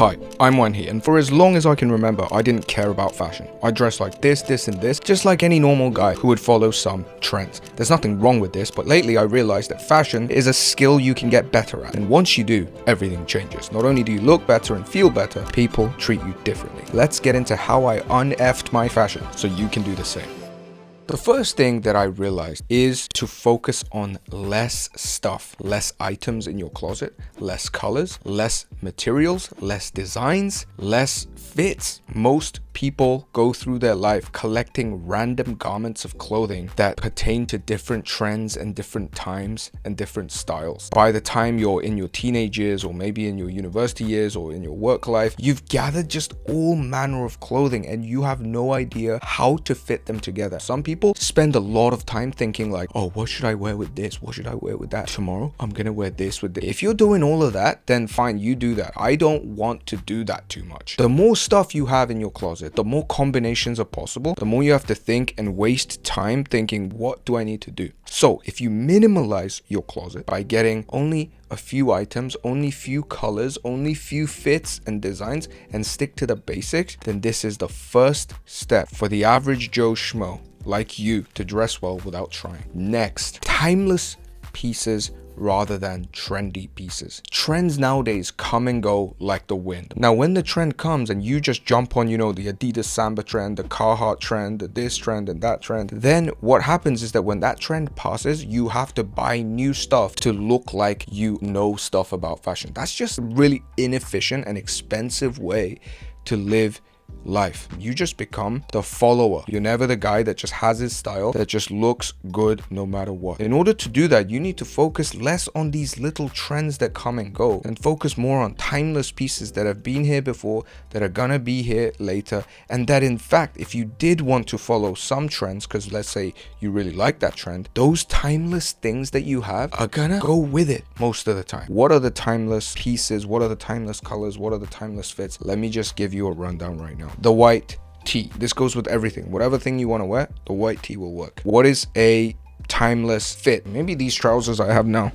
Hi, I'm Wanhee, and for as long as I can remember, I didn't care about fashion. I dressed like this, and this, just like any normal guy who would follow some trends. There's nothing wrong with this, but lately I realized that fashion is a skill you can get better at. And once you do, everything changes. Not only do you look better and feel better, people treat you differently. Let's get into how I un-effed my fashion so you can do the same. The first thing that I realized is to focus on less stuff, less items in your closet, less colors, less materials, less designs, less fits. Most people go through their life collecting random garments of clothing that pertain to different trends and different times and different styles. By the time you're in your teenage years, or maybe in your university years, or in your work life, you've gathered just all manner of clothing and you have no idea how to fit them together. Some people spend a lot of time thinking like, oh, what should I wear with this? What should I wear with that? Tomorrow, I'm gonna wear this with this. If you're doing all of that, then fine, you do that. I don't want to do that too much. The more stuff you have in your closet, the more combinations are possible, the more you have to think and waste time thinking, what do I need to do? So if you minimalize your closet by getting only a few items, only few colors, only few fits and designs, and stick to the basics, then this is the first step for the average Joe Schmo like you to dress well without trying. Next, timeless pieces rather than trendy pieces. Trends nowadays come and go like the wind. Now, when the trend comes and you just jump on, the Adidas Samba trend, the Carhartt trend, the this trend and that trend, then what happens is that when that trend passes, you have to buy new stuff to look like you know stuff about fashion. That's just a really inefficient and expensive way to live life. You just become the follower. You're never the guy that just has his style, that just looks good no matter what. In order to do that, you need to focus less on these little trends that come and go and focus more on timeless pieces that have been here before, that are gonna be here later, and that in fact, if you did want to follow some trends, because let's say you really like that trend, those timeless things that you have are gonna go with it most of the time. What are the timeless pieces? What are the timeless colors? What are the timeless fits? Let me just give you a rundown right now. The white tee. This goes with everything. Whatever thing you want to wear, the white tee will work. What is a timeless fit? Maybe these trousers I have now.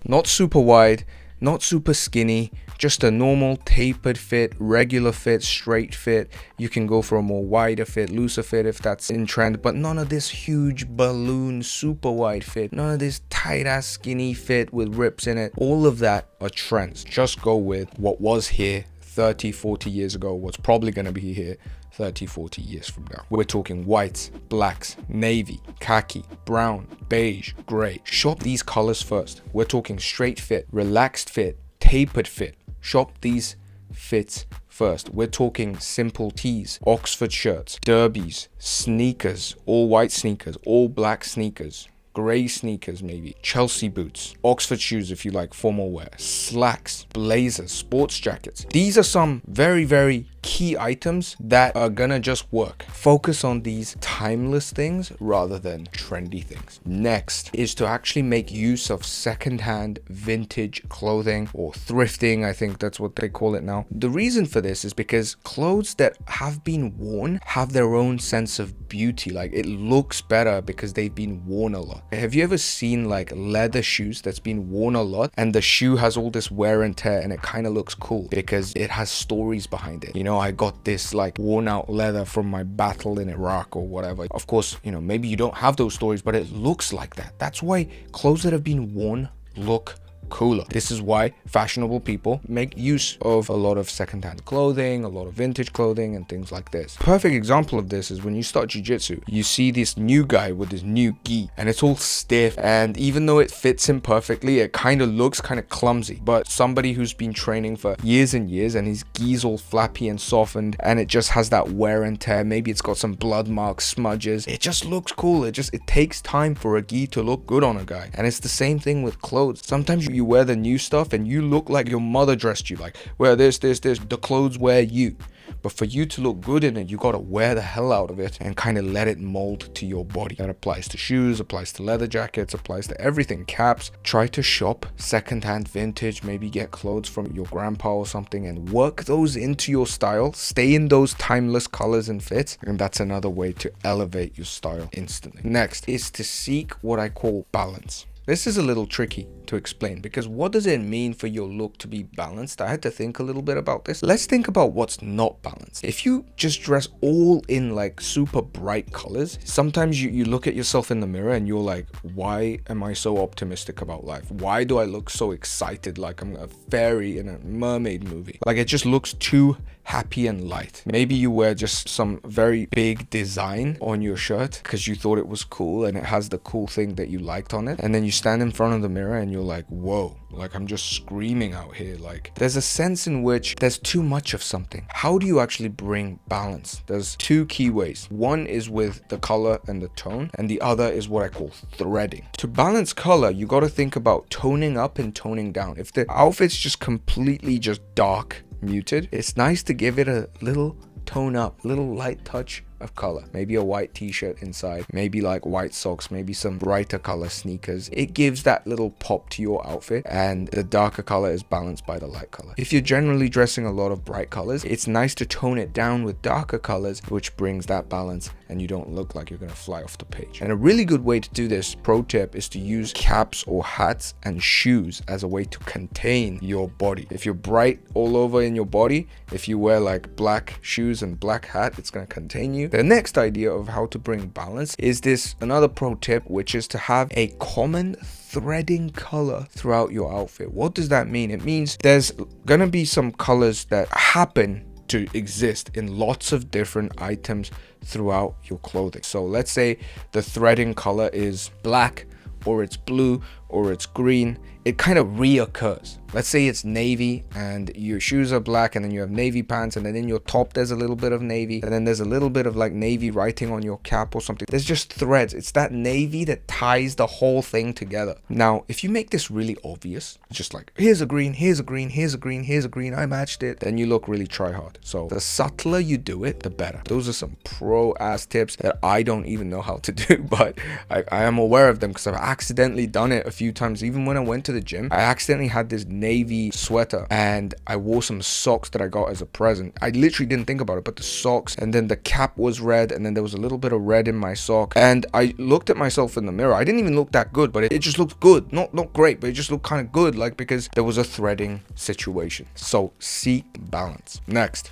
Not super wide, not super skinny, just a normal tapered fit, regular fit, straight fit. You can go for a more wider fit, looser fit if that's in trend, but none of this huge balloon super wide fit, none of this tight ass skinny fit with rips in it. All of that are trends. Just go with what was here 30, 40 years ago, what's probably going to be here 30, 40 years from now. We're talking whites, blacks, navy, khaki, brown, beige, gray. Shop these colors first. We're talking straight fit, relaxed fit, tapered fit. Shop these fits first. We're talking simple tees, Oxford shirts, derbies, sneakers, all white sneakers, all black sneakers, gray sneakers maybe, Chelsea boots, Oxford shoes if you like formal wear, slacks, blazers, sports jackets. These are some very, very key items that are gonna just work. Focus on these timeless things rather than trendy things. Next is to actually make use of secondhand vintage clothing, or thrifting. I think that's what they call it now. The reason for this is because clothes that have been worn have their own sense of beauty. Like, it looks better because they've been worn a lot. Have you ever seen like leather shoes that's been worn a lot and the shoe has all this wear and tear and it kind of looks cool because it has stories behind it? I got this like worn out leather from my battle in Iraq or whatever. Of course, maybe you don't have those stories, but it looks like that. That's why clothes that have been worn look cooler. This is why fashionable people make use of a lot of secondhand clothing, a lot of vintage clothing and things like this. Perfect example of this is when you start jiu-jitsu, you see this new guy with this new gi and it's all stiff, and even though it fits him perfectly, it kind of looks kind of clumsy. But somebody who's been training for years and years and his gi's all flappy and softened and it just has that wear and tear, maybe it's got some blood marks, smudges, it just looks cool. It takes time for a gi to look good on a guy. And it's the same thing with clothes. Sometimes you wear the new stuff and you look like your mother dressed you, like wear this, the clothes wear you. But for you to look good in it, you got to wear the hell out of it and kind of let it mold to your body. That applies to shoes, applies to leather jackets, applies to everything. Caps. Try to shop secondhand vintage, maybe get clothes from your grandpa or something and work those into your style. Stay in those timeless colors and fits, and that's another way to elevate your style instantly. Next is to seek what I call balance. This is a little tricky to explain, because what does it mean for your look to be balanced? I had to think a little bit about this. Let's think about what's not balanced. If you just dress all in like super bright colors, sometimes you look at yourself in the mirror and you're like, why am I so optimistic about life? Why do I look so excited like I'm a fairy in a mermaid movie? Like, it just looks too happy and light. Maybe you wear just some very big design on your shirt because you thought it was cool and it has the cool thing that you liked on it, and then you stand in front of the mirror and you're like, whoa, like I'm just screaming out here. Like, there's a sense in which there's too much of something. How do you actually bring balance? There's two key ways. One is with the color and the tone, and the other is what I call threading. To balance color, you got to think about toning up and toning down. If the outfit's just completely just dark, muted, it's nice to give it a little tone up, a little light touch of color. Maybe a white t-shirt inside, maybe like white socks, maybe some brighter color sneakers. It gives that little pop to your outfit, and the darker color is balanced by the light color. If you're generally dressing a lot of bright colors, it's nice to tone it down with darker colors, which brings that balance and you don't look like you're gonna fly off the page. And a really good way to do this, pro tip, is to use caps or hats and shoes as a way to contain your body. If you're bright all over in your body, if you wear like black shoes and black hat, it's gonna contain you. The next idea of how to bring balance is this, another pro tip, which is to have a common threading color throughout your outfit. What does that mean? It means there's gonna be some colors that happen to exist in lots of different items throughout your clothing. So let's say the threading color is black, or it's blue, or it's green. It kind of reoccurs. Let's say it's navy and your shoes are black, and then you have navy pants, and then in your top there's a little bit of navy, and then there's a little bit of like navy writing on your cap or something. There's just threads. It's that navy that ties the whole thing together. Now, if you make this really obvious, just like here's a green, here's a green, here's a green, here's a green, I matched it, then you look really try hard. So the subtler you do it, the better. Those are some pro ass tips that I don't even know how to do, but I am aware of them because I've accidentally done it a few times. Even when I went to the gym, I accidentally had this navy sweater and I wore some socks that I got as a present. I literally didn't think about it, but the socks, and then the cap was red, and then there was a little bit of red in my sock, and I looked at myself in the mirror. I didn't even look that good, but it just looked good. Not great, but it just looked kind of good, like, because there was a threading situation. So seek balance.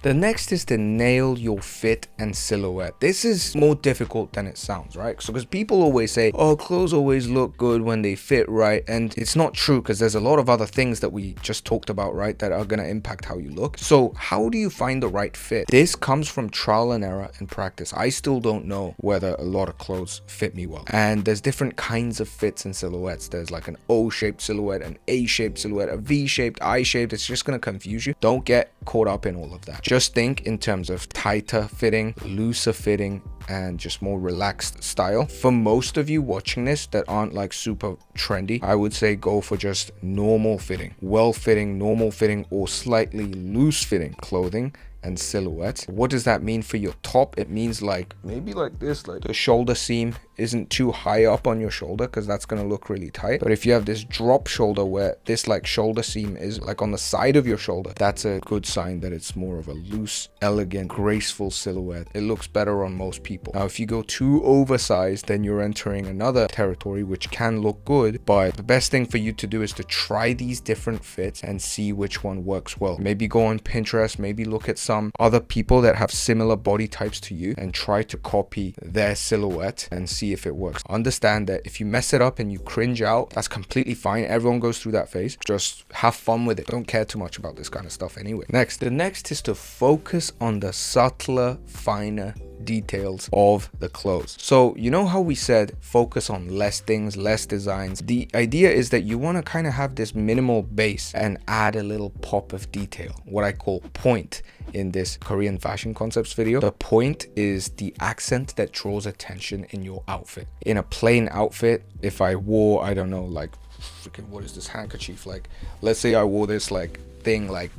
The next is to nail your fit and silhouette. This is more difficult than it sounds, right? So because people always say, oh, clothes always look good when they fit right, and it's not true, because there's a lot of other things that we just talked about, right, that are going to impact how you look. So how do you find the right fit? This comes from trial and error and practice. I still don't know whether a lot of clothes fit me well, and there's different kinds of fits and silhouettes. There's like an O-shaped silhouette, an A-shaped silhouette, a V-shaped, I-shaped. It's just going to confuse you. Don't get caught up in all of that. Just think in terms of tighter fitting, looser fitting, and just more relaxed style. For most of you watching this that aren't like super trendy, I would say go for just normal fitting, well fitting, normal fitting, or slightly loose fitting clothing and silhouettes. What does that mean for your top? It means like maybe like this, like the shoulder seam isn't too high up on your shoulder, because that's going to look really tight. But if you have this drop shoulder where this like shoulder seam is like on the side of your shoulder, that's a good sign that it's more of a loose, elegant, graceful silhouette. It looks better on most people. Now, if you go too oversized, then you're entering another territory which can look good, but the best thing for you to do is to try these different fits and see which one works well. Maybe go on Pinterest, maybe look at some other people that have similar body types to you and try to copy their silhouette and see if it works. Understand that if you mess it up and you cringe out, that's completely fine. Everyone goes through that phase. Just have fun with it. Don't care too much about this kind of stuff anyway. The next is to focus on the subtler, finer details of the clothes. So you know how we said focus on less things, less designs? The idea is that you want to kind of have this minimal base and add a little pop of detail, what I call point in this Korean fashion concepts video. The point is the accent that draws attention in your outfit. In a plain outfit, if I wore, I don't know, like freaking, what is this handkerchief, like let's say I wore this like thing like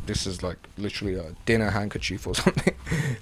this is like literally a dinner handkerchief or something.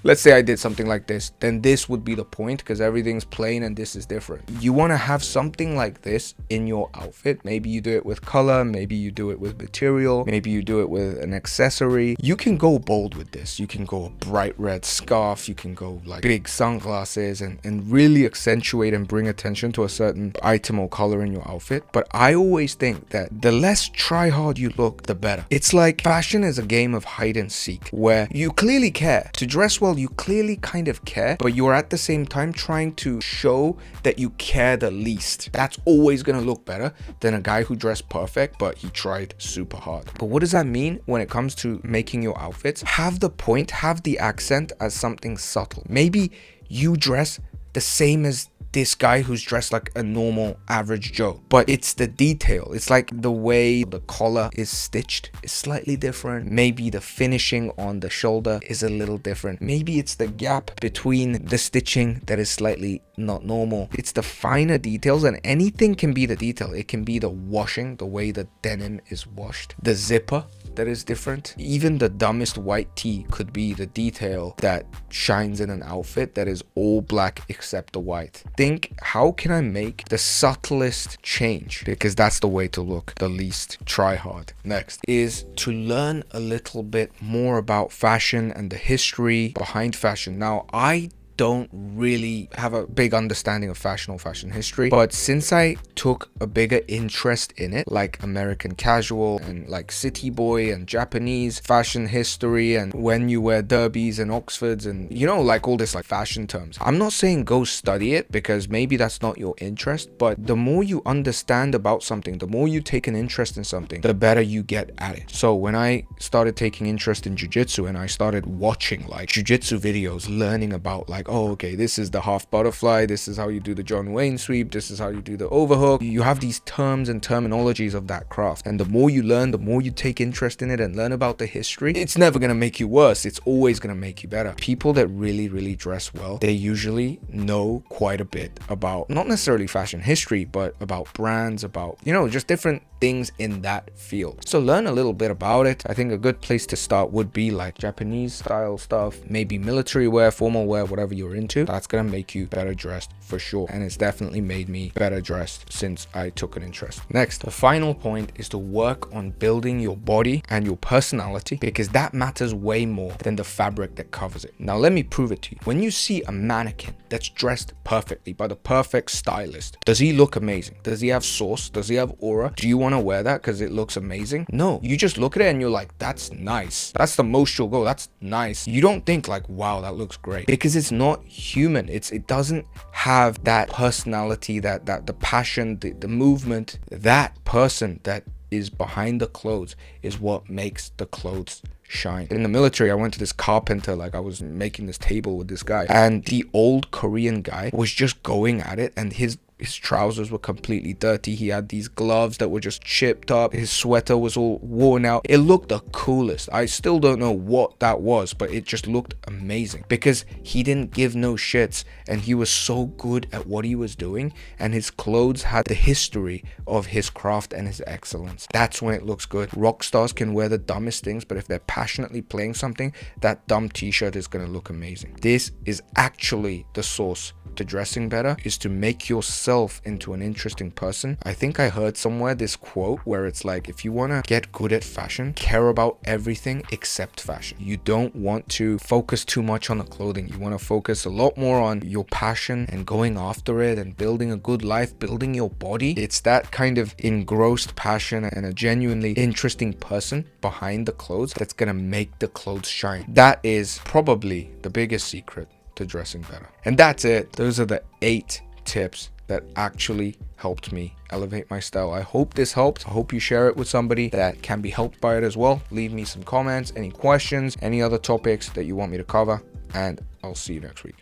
Let's say I did something like this, then this would be the point, because everything's plain and this is different. You want to have something like this in your outfit. Maybe you do it with color, maybe you do it with material, maybe you do it with an accessory. You can go bold with this. You can go a bright red scarf, you can go like big sunglasses, and really accentuate and bring attention to a certain item or color in your outfit. But I always think that the less try hard you look, the better. It's like fashion is a game of hide and seek, where you clearly care. To dress well, you clearly kind of care, but you are at the same time trying to show that you care the least. That's always gonna look better than a guy who dressed perfect, but he tried super hard. But what does that mean when it comes to making your outfits? Have the point, have the accent as something subtle. Maybe you dress the same as this guy who's dressed like a normal average Joe, but it's the detail. It's like the way the collar is stitched is slightly different. Maybe the finishing on the shoulder is a little different. Maybe it's the gap between the stitching that is slightly not normal. It's the finer details, and anything can be the detail. It can be the washing, the way the denim is washed, the zipper that is different. Even the dumbest white tee could be the detail that shines in an outfit that is all black except the white. Think, how can I make the subtlest change? Because that's the way to look the least try hard. Next is to learn a little bit more about fashion and the history behind fashion. Now, I don't really have a big understanding of fashion or fashion history, but since I took a bigger interest in it, like American casual and like city boy and Japanese fashion history, and when you wear derbies and Oxfords, and you know, like all this like fashion terms, I'm not saying go study it, because maybe that's not your interest, but the more you understand about something, the more you take an interest in something, the better you get at it. So when I started taking interest in jiu-jitsu and I started watching like jiu-jitsu videos, learning about like, oh, okay, this is the half butterfly, this is how you do the John Wayne sweep, this is how you do the overhook. You have these terms and terminologies of that craft, and the more you learn, the more you take interest in it and learn about the history, it's never gonna make you worse, it's always gonna make you better. People that really dress well, they usually know quite a bit about not necessarily fashion history, but about brands, about, you know, just different things in that field. So learn a little bit about it. I think a good place to start would be like Japanese style stuff, maybe military wear, formal wear, whatever you're into. That's gonna make you better dressed for sure, and it's definitely made me better dressed since I took an interest. Next, the final point is to work on building your body and your personality, because that matters way more than the fabric that covers it. Now let me prove it to you. When you see a mannequin that's dressed perfectly by the perfect stylist, does he look amazing? Does he have sauce? Does he have aura? Do you want to wear that because it looks amazing? No, you just look at it and you're like, that's nice. That's the most you'll go. That's nice. You don't think like, wow, that looks great, because it's not human. It doesn't have that personality, that the passion, the movement. That person that is behind the clothes is what makes the clothes shine. In the military, I went to this carpenter, like I was making this table with this guy, and the old Korean guy was just going at it, and his trousers were completely dirty. He had these gloves that were just chipped up. His sweater was all worn out. It looked the coolest. I still don't know what that was, but it just looked amazing because he didn't give no shits, and he was so good at what he was doing, and his clothes had the history of his craft and his excellence. That's when it looks good. Rock stars can wear the dumbest things, but if they're passionately playing something, that dumb t-shirt is going to look amazing. This is actually the source to dressing better, is to make yourself into an interesting person. I think I heard somewhere this quote where it's like, if you want to get good at fashion, care about everything except fashion. You don't want to focus too much on the clothing. You want to focus a lot more on your passion and going after it and building a good life, building your body. It's that kind of engrossed passion and a genuinely interesting person behind the clothes that's gonna make the clothes shine. That is probably the biggest secret to dressing better. And that's it. Those are the 8 tips that actually helped me elevate my style. I hope this helped. I hope you share it with somebody that can be helped by it as well. Leave me some comments, any questions, any other topics that you want me to cover, and I'll see you next week.